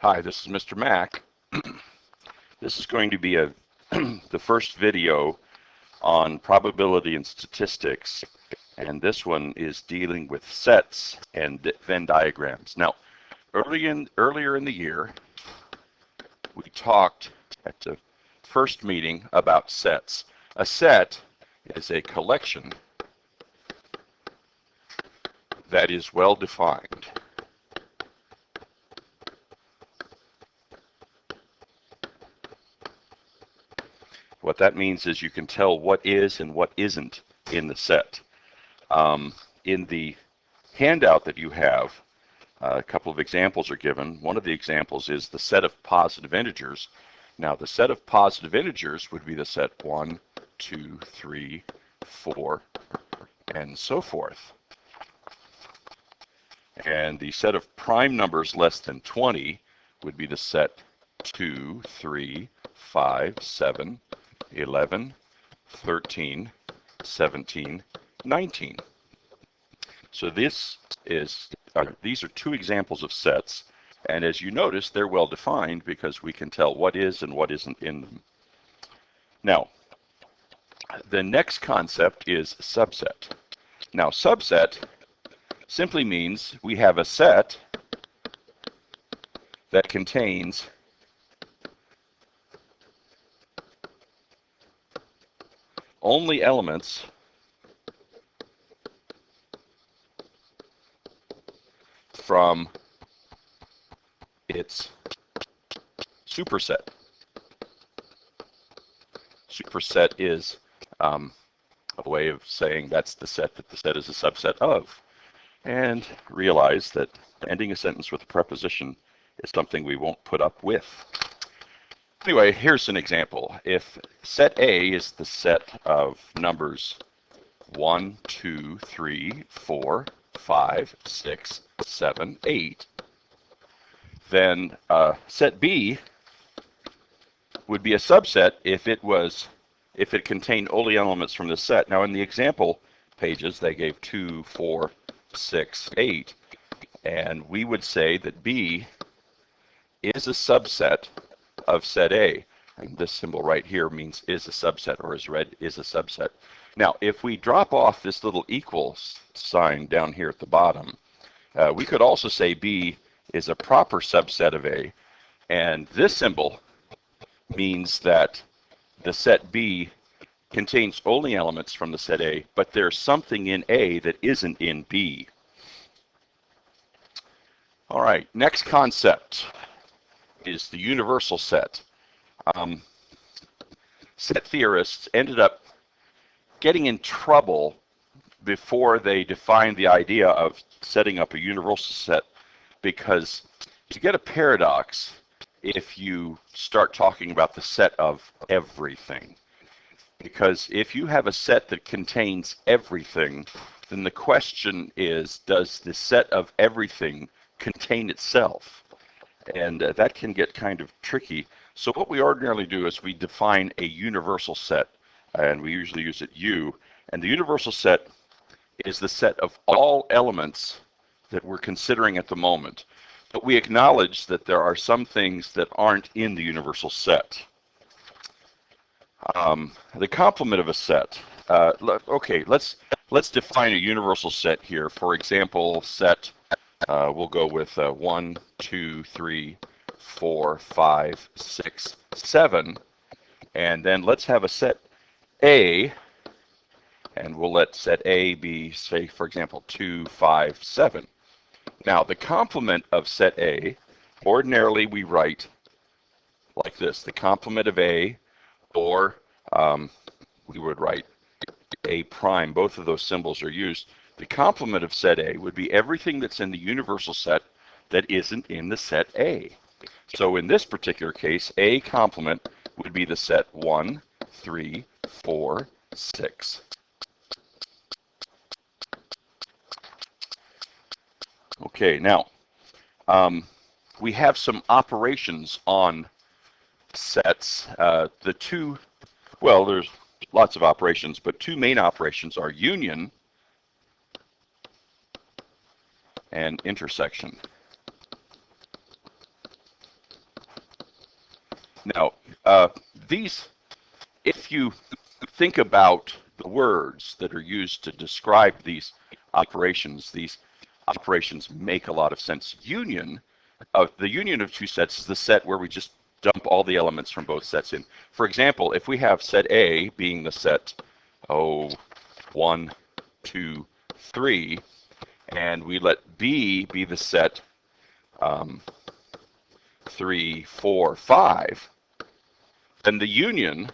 Hi, this is Mr. Mack. This is going to be the first video on probability and statistics, and this one is dealing with sets and Venn diagrams. Now, earlier in the year, we talked at the first meeting about sets. A set is a collection that is well defined. What that means is you can tell what is and what isn't in the set. In the handout that you have, a couple of examples are given. One of the examples is the set of positive integers. Now, the set of positive integers would be the set 1, 2, 3, 4, and so forth. And the set of prime numbers less than 20 would be the set 2, 3, 5, 7, 11, 13, 17, 19. So these are two examples of sets, and as you notice, they're well defined because we can tell what is and what isn't in them. Now, the next concept is subset. Now, subset simply means we have a set that contains only elements from its superset. Superset is a way of saying that's the set that the set is a subset of. And realize that ending a sentence with a preposition is something we won't put up with. Anyway, here's an example. If set A is the set of numbers 1, 2, 3, 4, 5, 6, 7, 8, then set B would be a subset if it contained only elements from the set. Now, in the example pages, they gave 2, 4, 6, 8, and we would say that B is a subset of set A. And this symbol right here means is a subset, or is read is a subset. Now, if we drop off this little equal sign down here at the bottom, we could also say B is a proper subset of A. And this symbol means that the set B contains only elements from the set A, but there's something in A that isn't in B. All right, next concept is the universal set. Set theorists ended up getting in trouble before they defined the idea of setting up a universal set, because you get a paradox if you start talking about the set of everything. Because if you have a set that contains everything, then the question is, does the set of everything contain itself? And that can get kind of tricky. So what we ordinarily do is we define a universal set, and we usually use it U. And the universal set is the set of all elements that we're considering at the moment. But we acknowledge that there are some things that aren't in the universal set. The complement of a set. Okay, let's define a universal set here. For example, set. We'll go with 1, 2, 3, 4, 5, 6, 7, and then let's have a set A, and we'll let set A be, say, for example, 2, 5, 7. Now, the complement of set A, ordinarily we write like this, the complement of A, or we would write A prime. Both of those symbols are used. The complement of set A would be everything that's in the universal set that isn't in the set A. So in this particular case, A complement would be the set 1, 3, 4, 6. Okay, now we have some operations on sets. There's lots of operations, but two main operations are union and intersection. Now, these, if you think about the words that are used to describe these operations make a lot of sense. The union of two sets is the set where we just dump all the elements from both sets in. For example, if we have set A being the set, 1, 2, 3, and we let B be the set 3, 4, 5, then the union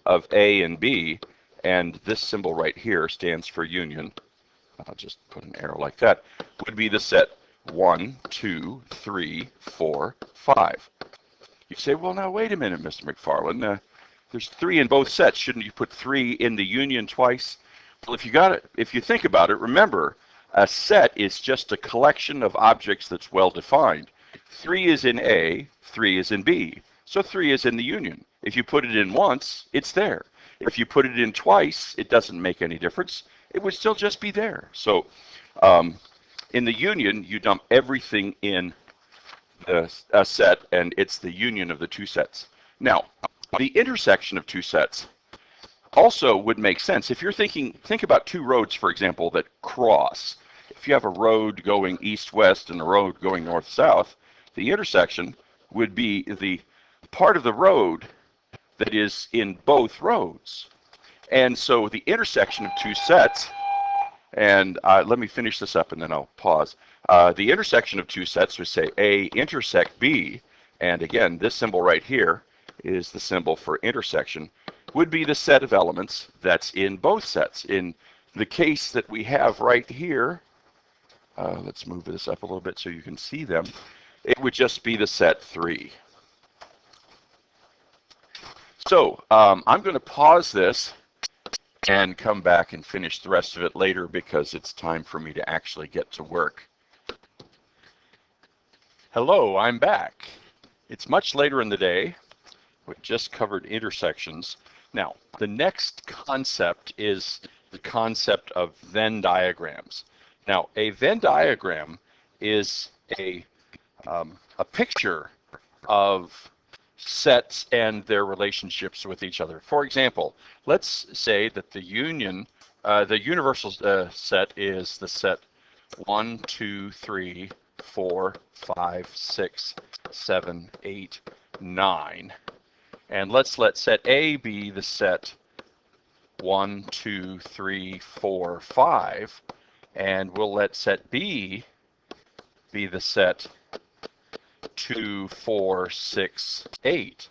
of A and B, and this symbol right here stands for union, I'll just put an arrow like that, would be the set 1, 2, 3, 4, 5. You say, well, now wait a minute, Mr. McFarland. There's 3 in both sets. Shouldn't you put 3 in the union twice? Well, if you think about it, remember, a set is just a collection of objects that's well defined. 3 is in A, 3 is in B. So 3 is in the union. If you put it in once, it's there. If you put it in twice, it doesn't make any difference. It would still just be there. So in the union, you dump everything in a set, and it's the union of the two sets. Now, the intersection of two sets also would make sense. If you're think about two roads, for example, that cross. If you have a road going east-west and a road going north-south, the intersection would be the part of the road that is in both roads. And so the intersection of two sets, and let me finish this up and then I'll pause. The intersection of two sets would say A intersect B, and again, this symbol right here is the symbol for intersection, would be the set of elements that's in both sets. In the case that we have right here, let's move this up a little bit so you can see them, it would just be the set 3. So I'm going to pause this and come back and finish the rest of it later because it's time for me to actually get to work. Hello, I'm back. It's much later in the day. We just covered intersections. Now, the next concept is the concept of Venn diagrams. Now, a Venn diagram is a picture of sets and their relationships with each other. For example, let's say that the universal set is the set 1, 2, 3, 4, 5, 6, 7, 8, 9. And let's let set A be the set 1, 2, 3, 4, 5. And we'll let set B be the set 2, 4, 6, 8.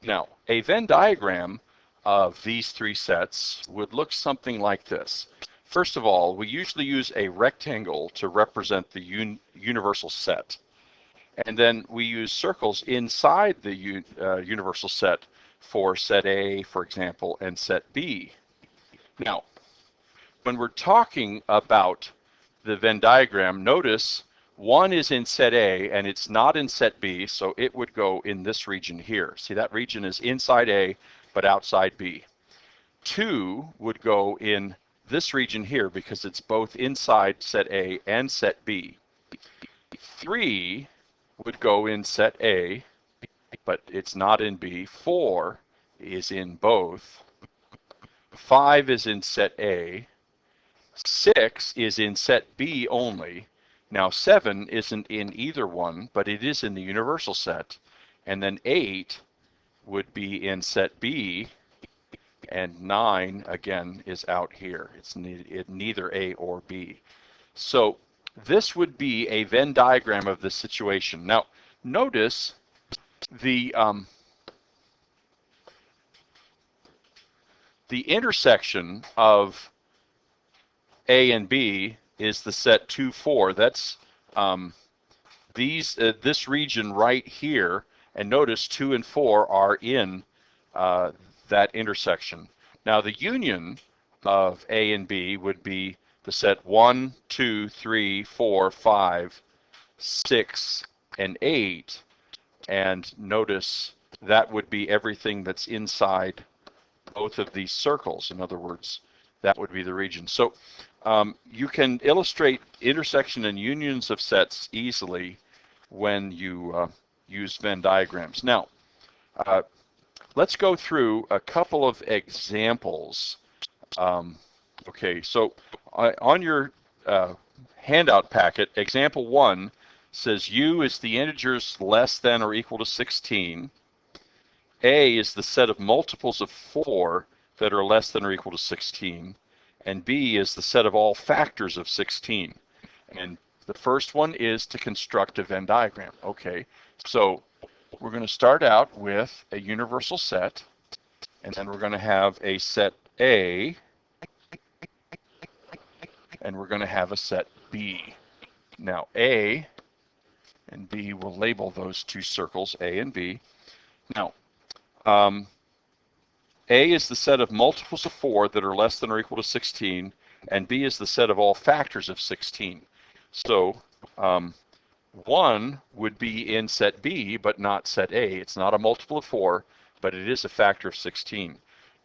Now, a Venn diagram of these three sets would look something like this. First of all, we usually use a rectangle to represent the universal set. And then we use circles inside the universal set for set A, for example, and set B. Now, when we're talking about the Venn diagram, notice 1 is in set A and it's not in set B, so it would go in this region here. See, that region is inside A but outside B. 2 would go in this region here because it's both inside set A and set B. 3 would go in set A, but it's not in B. 4 is in both. 5 is in set A. 6 is in set B only. Now 7 isn't in either one, but it is in the universal set. And then 8 would be in set B, and 9 again is out here. It's neither A or B. So this would be a Venn diagram of this situation. Now notice the intersection of A and B is the set 2, 4. That's this region right here, and notice 2 and 4 are in that intersection. Now the union of A and B would be the set 1, 2, 3, 4, 5, 6, and 8, and notice that would be everything that's inside both of these circles. In other words, that would be the region. So you can illustrate intersection and unions of sets easily when you use Venn diagrams. Now, Uh, let's go through a couple of examples. Okay, so on your handout packet, example 1 says U is the integers less than or equal to 16. A is the set of multiples of 4 that are less than or equal to 16. And B is the set of all factors of 16. And the first one is to construct a Venn diagram. Okay, so we're going to start out with a universal set, and then we're going to have a set A, and we're going to have a set B. Now A and B, we'll label those two circles, A and B. Now, A is the set of multiples of 4 that are less than or equal to 16, and B is the set of all factors of 16. So 1 would be in set B, but not set A. It's not a multiple of 4, but it is a factor of 16.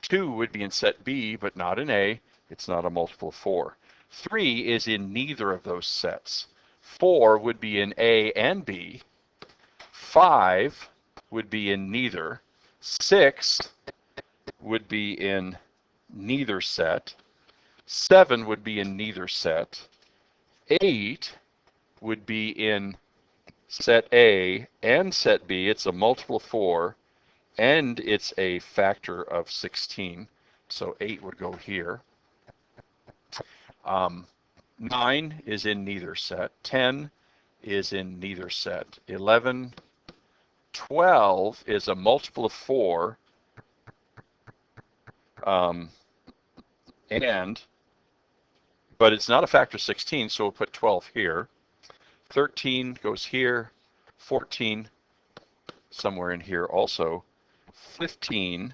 2 would be in set B, but not in A. It's not a multiple of 4. 3 is in neither of those sets. 4 would be in A and B. 5 would be in neither. 6 would be in neither set. 7 would be in neither set. 8 would be in set A and set B. It's a multiple of 4, and it's a factor of 16. So 8 would go here. 9 is in neither set. 10 is in neither set. 11, 12 is a multiple of 4, but it's not a factor of 16, so we'll put 12 here. 13 goes here. 14 somewhere in here also. 15,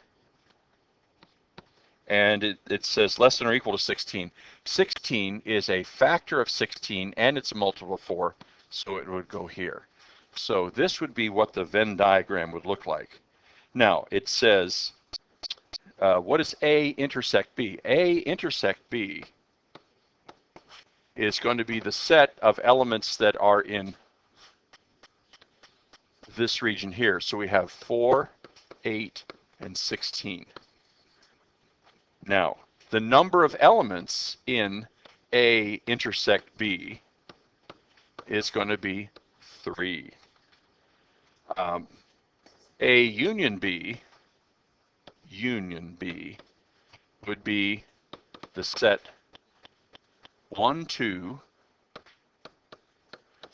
and it says less than or equal to 16. 16 is a factor of 16, and it's a multiple of 4, so it would go here. So this would be what the Venn diagram would look like. Now, it says, what does A intersect B? A intersect B is going to be the set of elements that are in this region here. So we have 4, 8, and 16. Now, the number of elements in A intersect B is going to be 3. A union B would be the set 1, 2,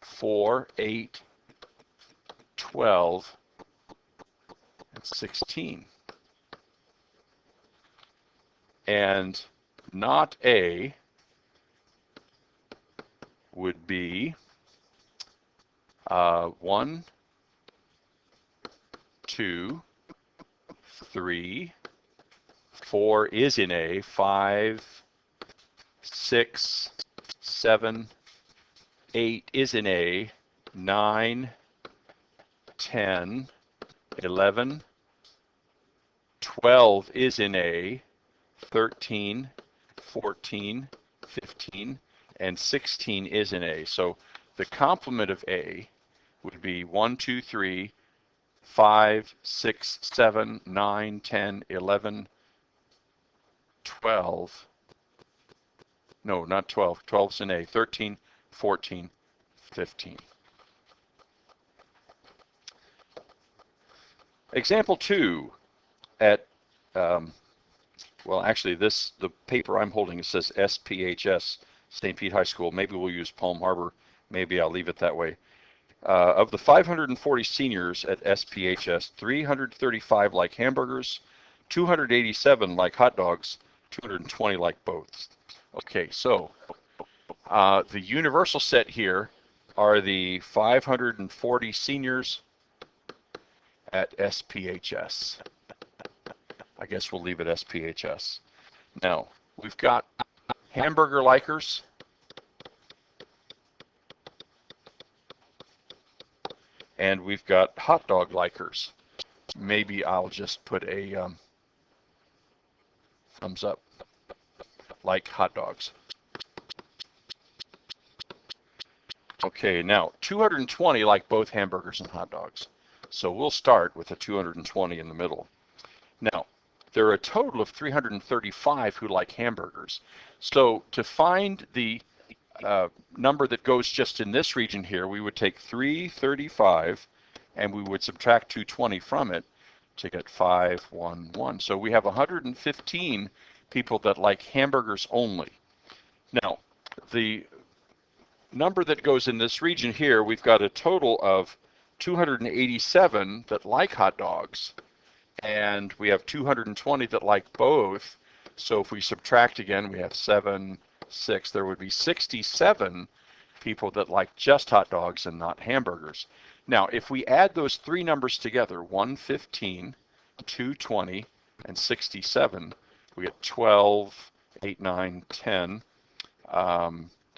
4, 8, 12, and 16. And not A would be 1, 2, 3, 4 is in A, 5, 6, 7, 8 is in A, 9, 10, 11, 12 is in A, 13, 14, 15, and 16 is in A. So the complement of A would be 1, 2, 3, 5, 6, 7, 9, 10, 11, 12. No, not 12. 12's in A. 13, 14, 15. Example 2 at, well, actually, the paper I'm holding, it says SPHS, St. Pete High School. Maybe we'll use Palm Harbor. Maybe I'll leave it that way. Of the 540 seniors at SPHS, 335 like hamburgers, 287 like hot dogs, 220 like both. Okay, so the universal set here are the 540 seniors at SPHS. I guess we'll leave it SPHS. Now, we've got hamburger likers, and we've got hot dog likers. Maybe I'll just put a thumbs up, like hot dogs. Okay, now 220 like both hamburgers and hot dogs. So we'll start with a 220 in the middle. Now, there are a total of 335 who like hamburgers. So to find the number that goes just in this region here, we would take 335 and we would subtract 220 from it to get 511. So we have 115 people that like hamburgers only. Now, the number that goes in this region here, we've got a total of 287 that like hot dogs, and we have 220 that like both. So if we subtract again, we have 7, 6. There would be 67 people that like just hot dogs and not hamburgers. Now, if we add those three numbers together, 115, 220, and 67, we get 12, 8, 9, 10,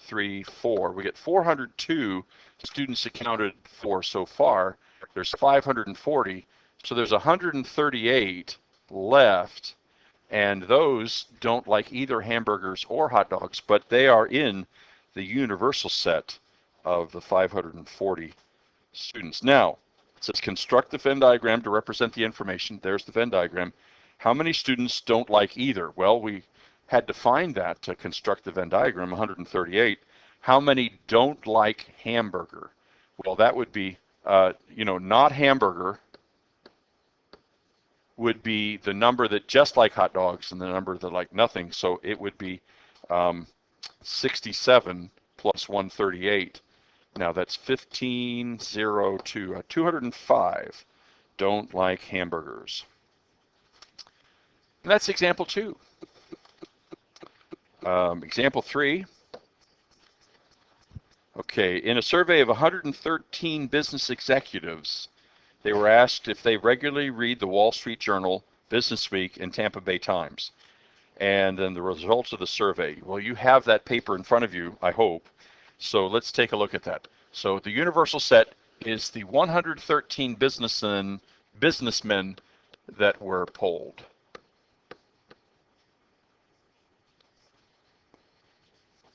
3, 4. We get 402 students accounted for so far. There's 540, so there's 138 left, and those don't like either hamburgers or hot dogs, but they are in the universal set of the 540 students. Now, it says construct the Venn diagram to represent the information. There's the Venn diagram. How many students don't like either? Well, we had to find that to construct the Venn diagram, 138. How many don't like hamburger? Well, that would be, not hamburger would be the number that just like hot dogs and the number that like nothing. So it would be 67 plus 138. Now that's 1502. 205 don't like hamburgers. And that's example 2. Example 3. Okay, in a survey of 113 business executives, they were asked if they regularly read the Wall Street Journal, Business Week, and Tampa Bay Times. And then the results of the survey. Well, you have that paper in front of you, I hope. So let's take a look at that. So the universal set is the 113 businessmen that were polled.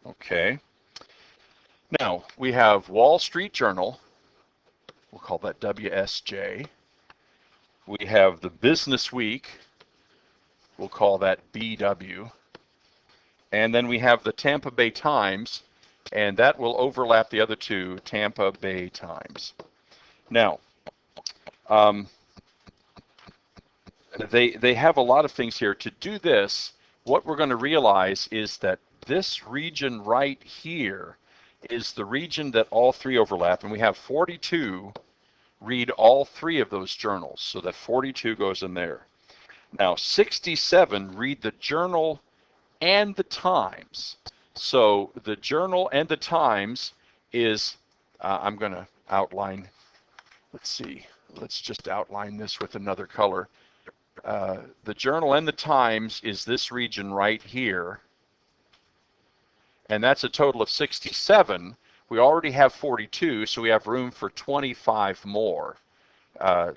Okay. Now, we have Wall Street Journal. We'll call that WSJ. We have the Business Week. We'll call that BW. And then we have the Tampa Bay Times, and that will overlap the other two, Tampa Bay Times. Now, they have a lot of things here. To do this, what we're going to realize is that this region right here is the region that all three overlap, and we have 42 read all three of those journals, so that 42 goes in there. Now 67 read the Journal and the Times. So the Journal and the Times is, I'm going to outline, let's see, let's just outline this with another color. The Journal and the Times is this region right here, and that's a total of 67. We already have 42, so we have room for 25 more that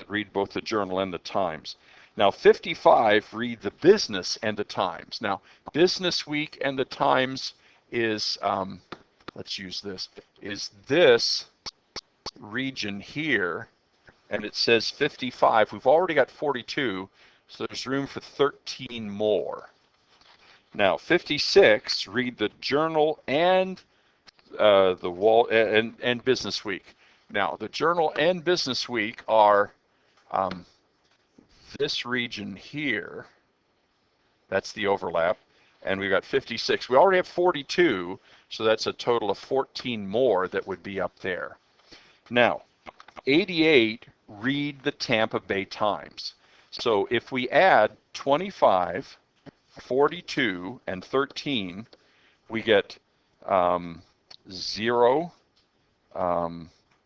read both the Journal and the Times. Now 55 read the Business and the Times. Now Business Week and the Times is, let's use this, is this region here, and it says 55. We've already got 42, so there's room for 13 more. Now 56 read the Journal and the Wall and Business Week. Now the Journal and Business Week are this region here. That's the overlap, and we've got 56. We already have 42, so that's a total of 14 more that would be up there. Now 88 read the Tampa Bay Times. So if we add 25, 42, and 13, we get 0,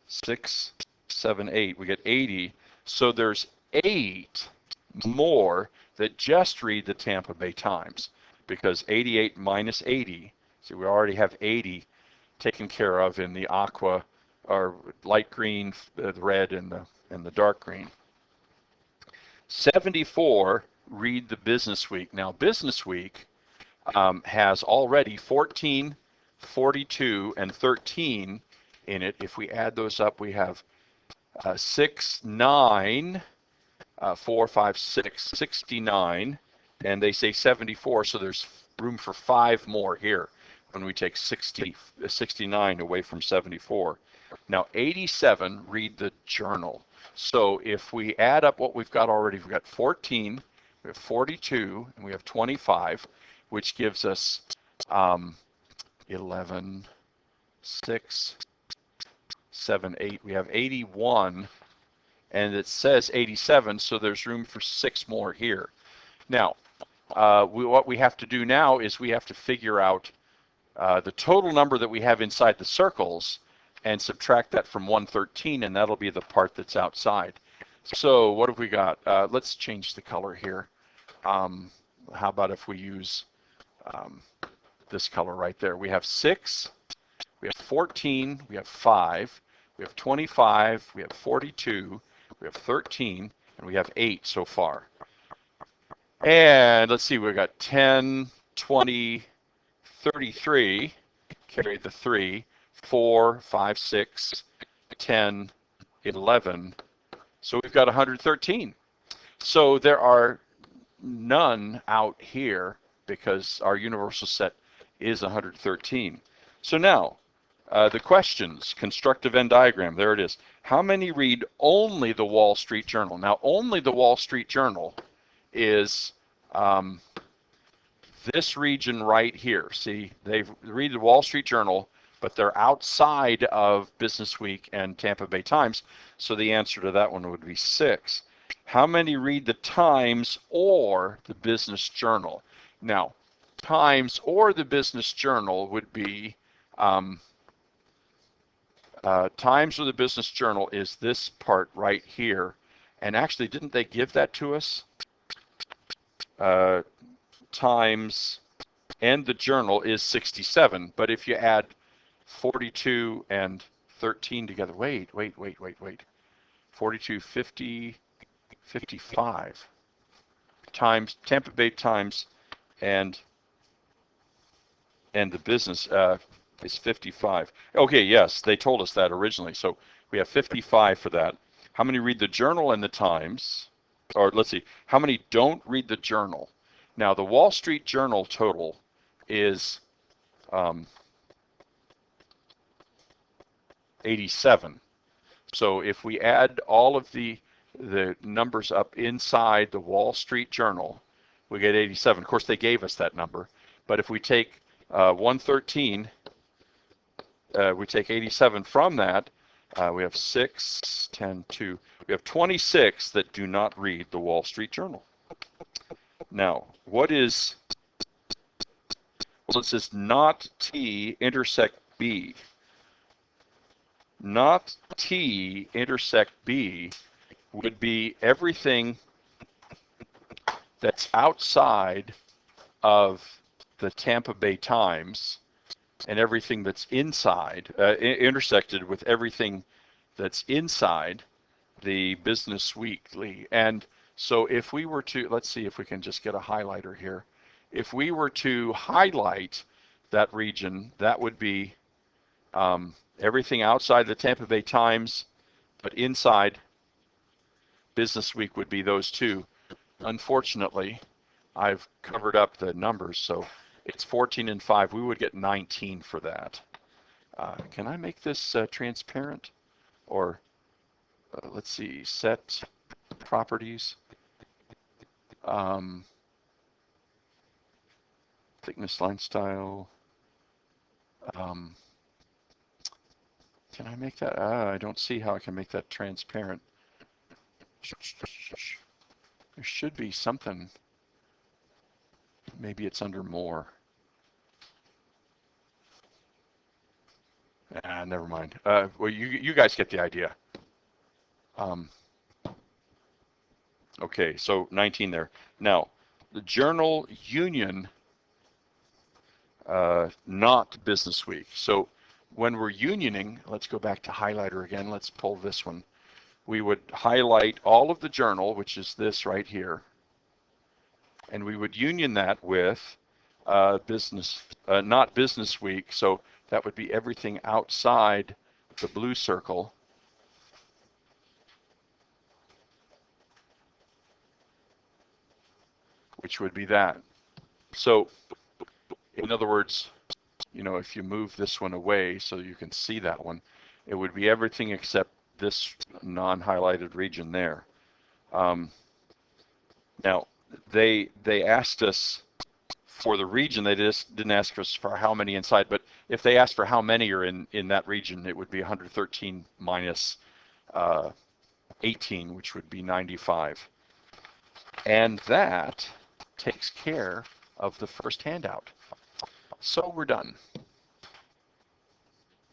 6, 7, 8. We get 80. So there's 8 more that just read the Tampa Bay Times, because 88 minus 80, so we already have 80 taken care of in the aqua, or light green, the red, and the dark green. 74 read the Business Week. Now Business Week has already 14, 42, and 13 in it. If we add those up, we have 6, 9, 4, 5, 6, 69, and they say 74, so there's room for 5 more here when we take 69 away from 74. Now 87, read the journal. So if we add up what we've got already, we've got 14, we have 42, and we have 25, which gives us 11, 6, 7, 8. We have 81, and it says 87, so there's room for 6 more here. Now, what we have to do now is we have to figure out the total number that we have inside the circles and subtract that from 113, and that'll be the part that's outside. So what have we got? Let's change the color here. How about if we use this color right there? We have 6, we have 14, we have 5, we have 25, we have 42, we have 13, and we have 8 so far. And let's see, we've got 10, 20, 33, carry the 3, 4, 5, 6, 10, 11. So we've got 113. So there are none out here because our universal set is 113. So now, the questions, construct a Venn diagram, there it is. How many read only the Wall Street Journal? Now, only the Wall Street Journal is this region right here. See, they read the Wall Street Journal, but they're outside of Business Week and Tampa Bay Times, so the answer to that one would be 6. How many read the Times or the Business Journal? Now, Times or the Business Journal would be, Times or the Business Journal is this part right here. And actually, didn't they give that to us? Times and the Journal is 67, but if you add 42 and 13 together, wait. 42, 50, 55 times Tampa Bay Times and the Business is 55. Okay, yes, they told us that originally. So we have 55 for that. How many read the Journal and the Times? Or let's see, how many don't read the Journal? Now, the Wall Street Journal total is 87. So if we add all of the numbers up inside the Wall Street Journal, we get 87. Of course, they gave us that number. But if we take 113, we take 87 from that, we have 6, 10, 2. We have 26 that do not read the Wall Street Journal. Now, what is, well, it says not T intersect B. Not T intersect B would be everything that's outside of the Tampa Bay Times and everything that's inside, intersected with everything that's inside the Business Weekly. And so if we were to, let's see if we can just get a highlighter here. If we were to highlight that region, that would be everything outside the Tampa Bay Times, but inside Business Week would be those two. Unfortunately, I've covered up the numbers, so it's 14 and 5. We would get 19 for that. Can I make this transparent? Or let's see, set properties. Thickness, line style. Can I make that? I don't see how I can make that transparent. There should be something. Maybe it's under more. Never mind. Well, you guys get the idea. Okay, so 19 there. Now, the Journal Union, not Business Week. So when we're unioning, let's go back to highlighter again. Let's pull this one. We would highlight all of the Journal, which is this right here, and we would union that with business, not Business Week. So that would be everything outside the blue circle. which would be that. So in other words, if you move this one away so you can see that one, it would be everything except this non-highlighted region there. Now, they asked us for the region. They just didn't ask us for how many inside, but if they asked for how many are in that region, it would be 113 minus 18, which would be 95. And that takes care of the first handout. So we're done.